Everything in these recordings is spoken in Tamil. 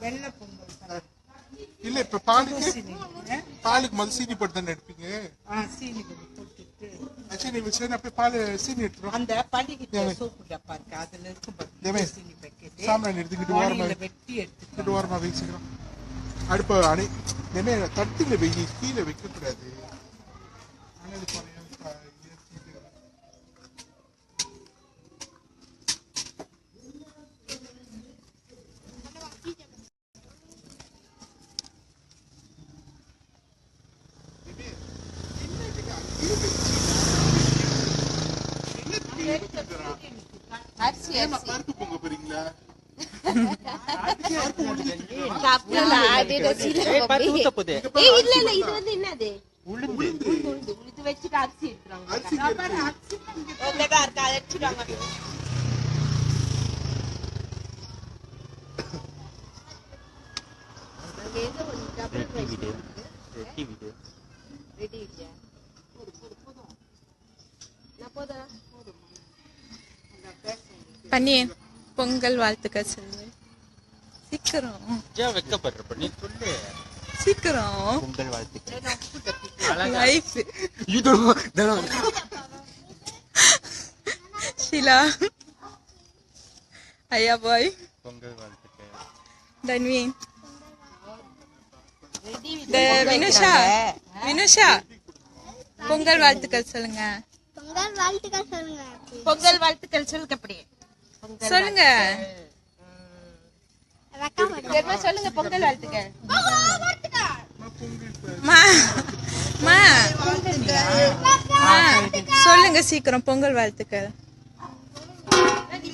வெள்ளை பொங்கல் இல்ல இப்ப பாலுக்கு முதல் சீனி போட்டு தானே எடுப்பீங்க. சீனி போட்டுட்டு சீனி வச்சு அப்படியே பால் சீனி எடுத்துரும். அந்த பண்டிகை சோப்பு டப்பா இருக்கு அதுல இருக்கும் சீனி பேக்கெட் சாம்பிராணி எடுத்துக்கிட்டு ஓரமா வெட்டி எடுத்துக்கிட்டு ஓரமா வச்சுக்கிறோம். அடுப்ப தட்டுல வெயி கீழே வைக்க கூடாது. பருப்பு பொங்க போறீங்களா? உளுந்து வச்சுட்டு அரிசி எடுத்துறாங்க. பன்னியன் பொங்கல் வாழ்த்துக்கள் சொல்லு. சீக்கிரம் வைக்கப்படுற பண்ணி சொல்லு. சீக்கிரம் பொங்கல் வாழ்த்துக்கள். லைஃப் ஷீலா ஐயா பாய் பொங்கல் வாழ்த்துக்கள். தன்வீன் வினுஷா வினுஷா பொங்கல் வாழ்த்துக்கள் சொல்லுங்க. பொங்கல் வாழ்த்துக்கள் சொல்லுங்க. பொங்கல் வாழ்த்துக்கள் சொல்லுங்க. அப்படியே சொல்லுங்க சொல்லுங்க. பொங்கல் வாழ்த்துக்கள் சொல்லுங்க சீக்கிரம். பொங்கல் வாழ்த்துக்கள்.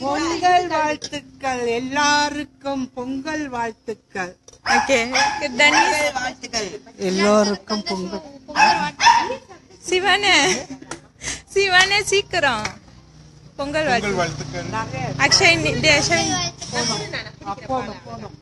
பொங்கல் வாழ்த்துக்கள் எல்லாருக்கும். பொங்கல் வாழ்த்துக்கள். ஓகே வாழ்த்துக்கள் எல்லோருக்கும் பொங்கல். சிவானே சிவானே சீக்கிரம் பொங்கல் வாழ்த்துக்கள். அக்ஷய்